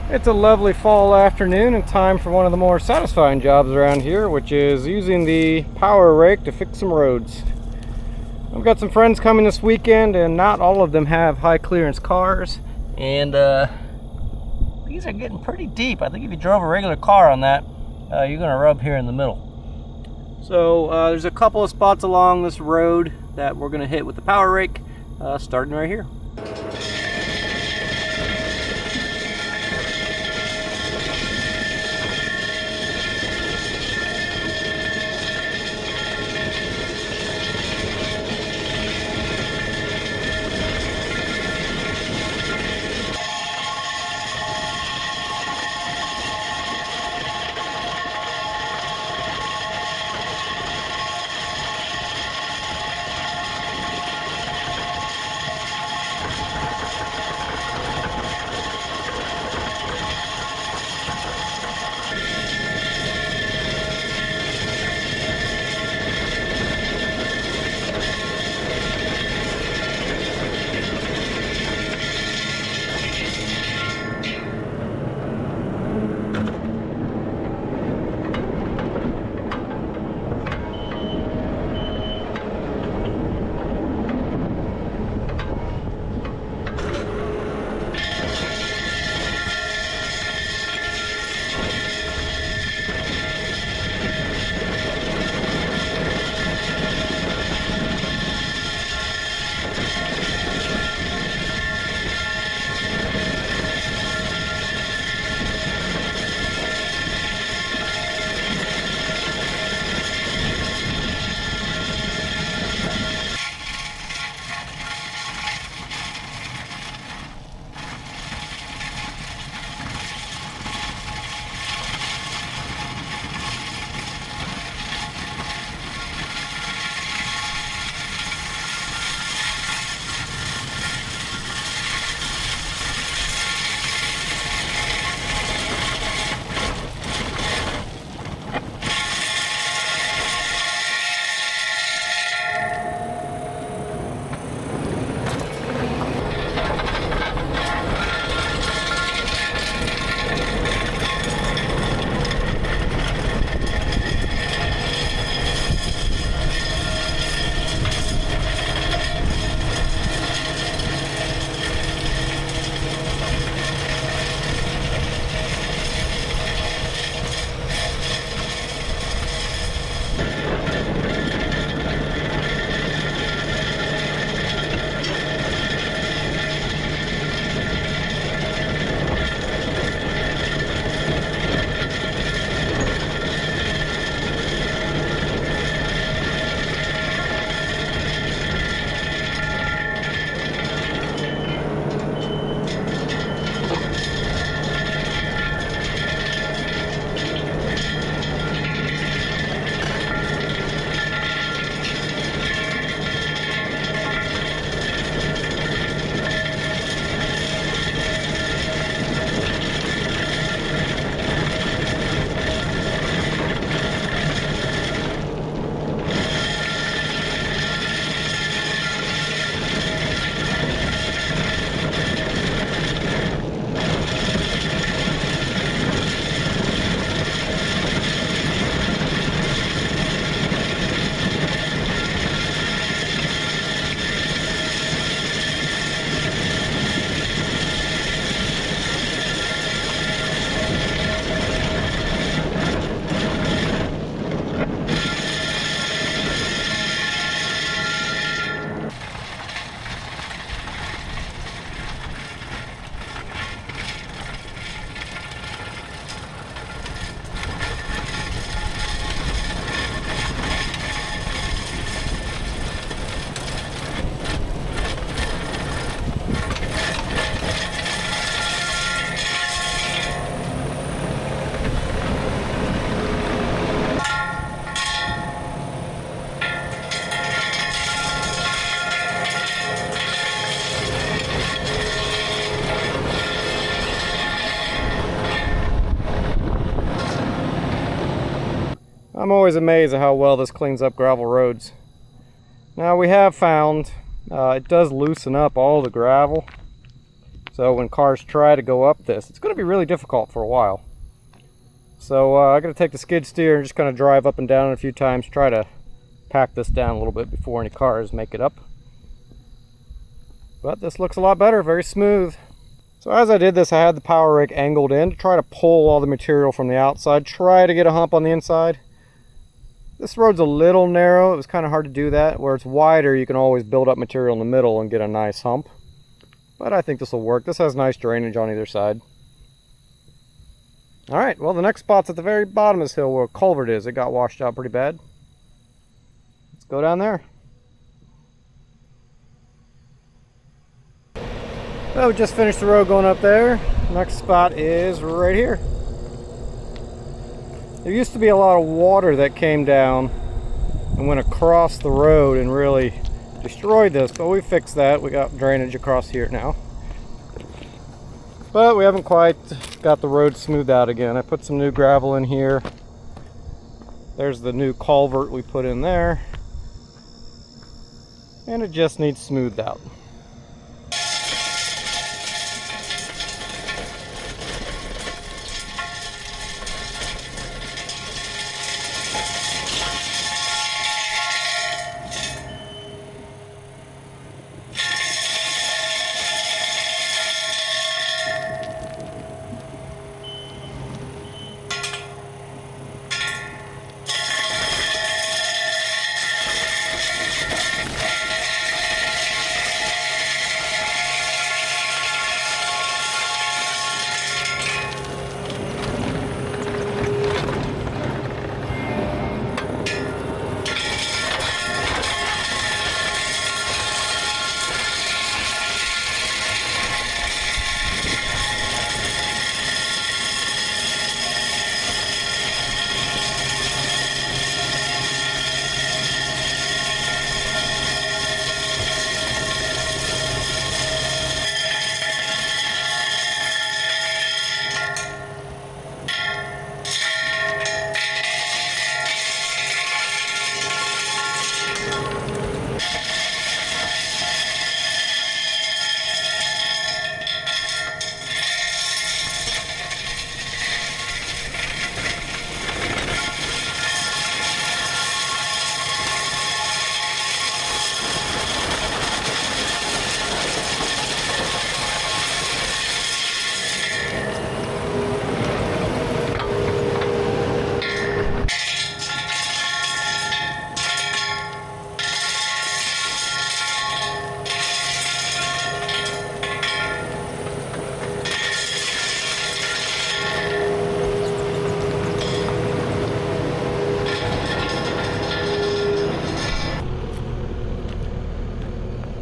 It's a lovely fall afternoon and time for one of the more satisfying jobs around here, which is using the power rake to fix some roads. I've got some friends coming this weekend and not all of them have high clearance cars, and these are getting pretty deep. I think if you drove a regular car on that, you're going to rub here in the middle. So there's a couple of spots along this road that we're going to hit with the power rake, starting right here. I'm always amazed at how well this cleans up gravel roads. Now we have found it does loosen up all the gravel. So when cars try to go up this, it's going to be really difficult for a while. So I'm going to take the skid steer and just kind of drive up and down a few times, try to pack this down a little bit before any cars make it up. But this looks a lot better, very smooth. So as I did this, I had the power rake angled in to try to pull all the material from the outside, try to get a hump on the inside. This road's a little narrow, it was kind of hard to do that. Where it's wider, you can always build up material in the middle and get a nice hump. But I think this will work. This has nice drainage on either side. Alright, well the next spot's at the very bottom of this hill where a culvert is. It got washed out pretty bad. Let's go down there. So we just finished the road going up there. Next spot is right here. There used to be a lot of water that came down and went across the road and really destroyed this, but we fixed that. We got drainage across here now. But we haven't quite got the road smoothed out again. I put some new gravel in here. There's the new culvert we put in there. And it just needs smoothed out.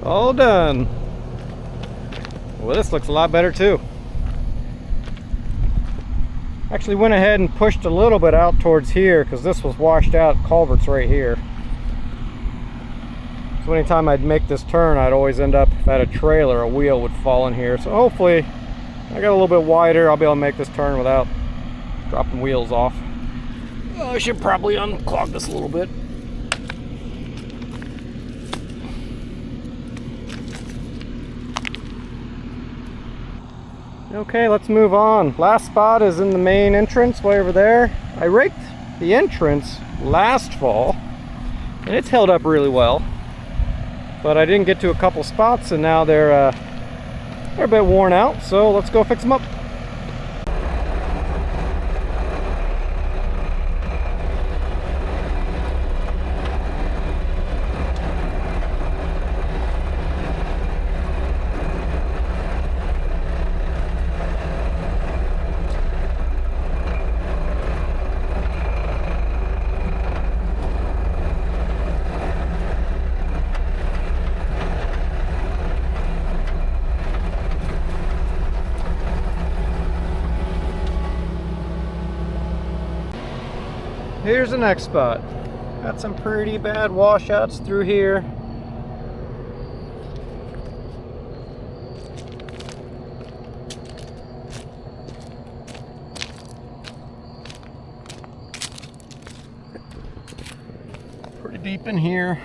All done. Well, this looks a lot better too. Actually went ahead and pushed a little bit out towards here because this was washed out culverts right here. So anytime I'd make this turn, I'd always end up, if I had a trailer, a wheel would fall in here. So hopefully I got a little bit wider, I'll be able to make this turn without dropping wheels off. Oh, I should probably unclog this a little bit. Okay, let's move on. Last spot is in the main entrance way over there. I raked the entrance last fall and it's held up really well, but I didn't get to a couple spots and now they're a bit worn out, so let's go fix them up. Here's the next spot. Got some pretty bad washouts through here. Pretty deep in here.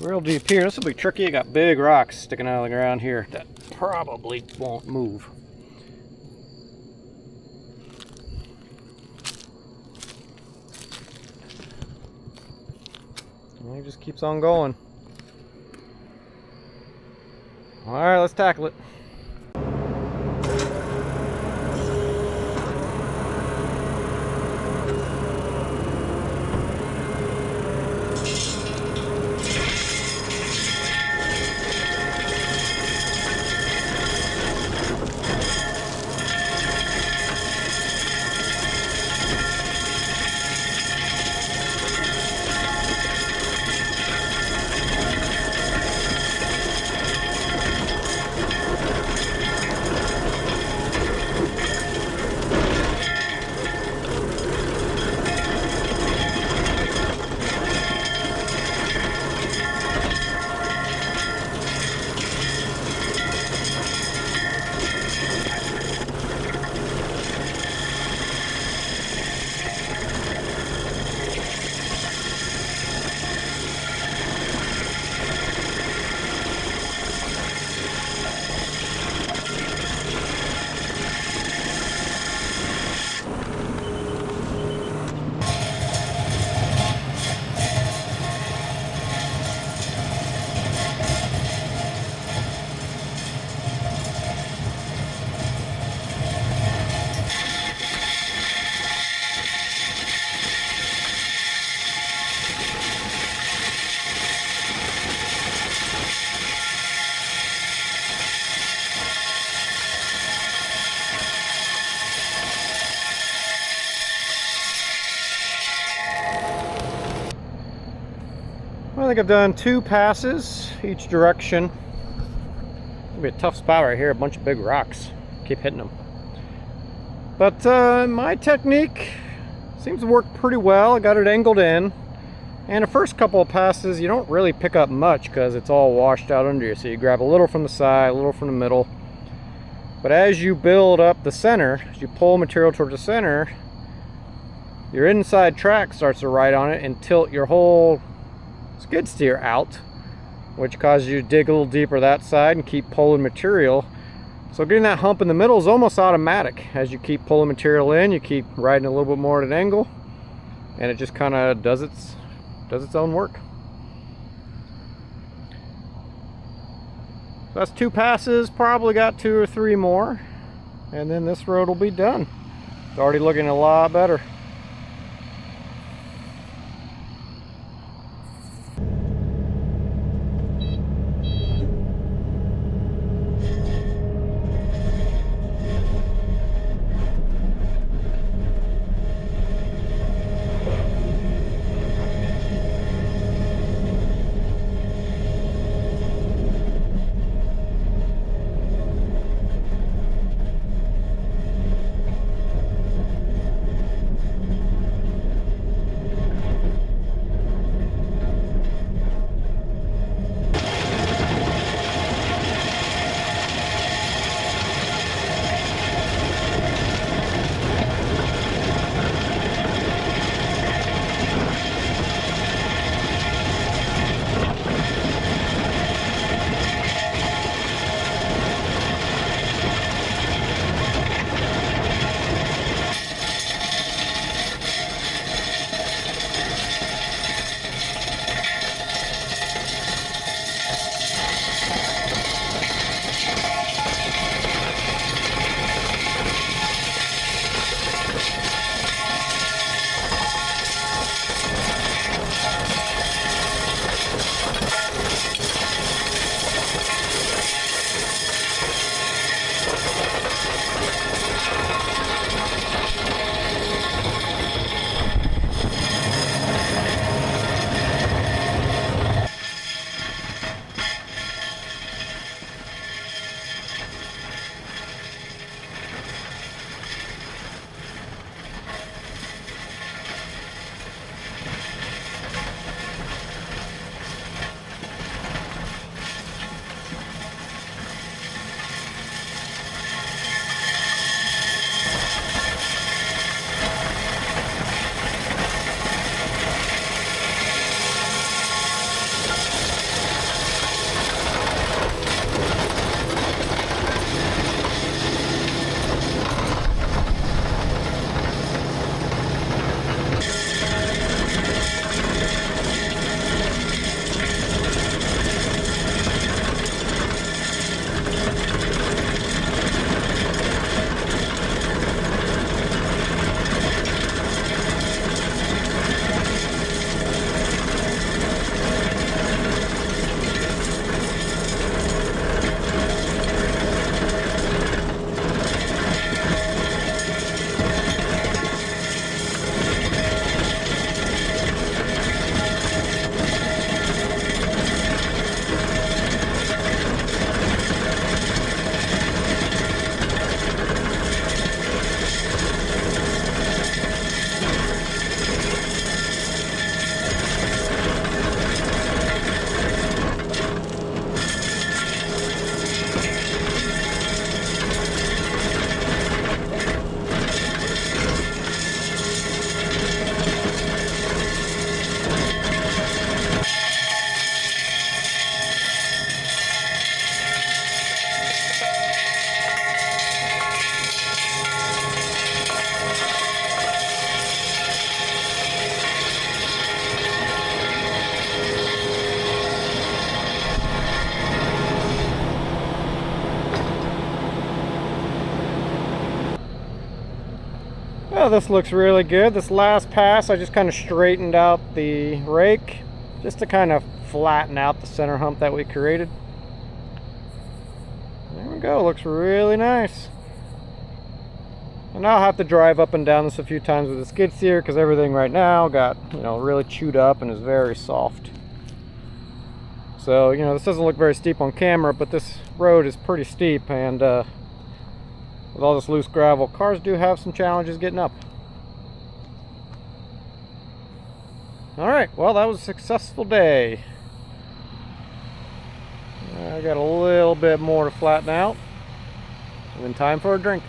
Real deep here. This will be tricky. I got big rocks sticking out of the ground here that probably won't move. And it just keeps on going. All right, let's tackle it. I think I've done 2 passes each direction. It'll be a tough spot right here, a bunch of big rocks. Keep hitting them. But my technique seems to work pretty well. I got it angled in. And the first couple of passes, you don't really pick up much because it's all washed out under you. So you grab a little from the side, a little from the middle. But as you build up the center, as you pull material towards the center, your inside track starts to ride on it and tilt your whole skid steer out, which causes you to dig a little deeper that side and keep pulling material. So getting that hump in the middle is almost automatic. As you keep pulling material in, you keep riding a little bit more at an angle, and it just kind of does its own work. So that's 2 passes, probably got 2 or 3 more, and then this road will be done. It's already looking a lot better. Oh, this looks really good. This last pass, I just kind of straightened out the rake just to kind of flatten out the center hump that we created. There we go, looks really nice. And I'll have to drive up and down this a few times with the skid steer because everything right now got, really chewed up and is very soft. So, this doesn't look very steep on camera, but this road is pretty steep, and with all this loose gravel, cars do have some challenges getting up. Alright, well, that was a successful day. I got a little bit more to flatten out, and then time for a drink.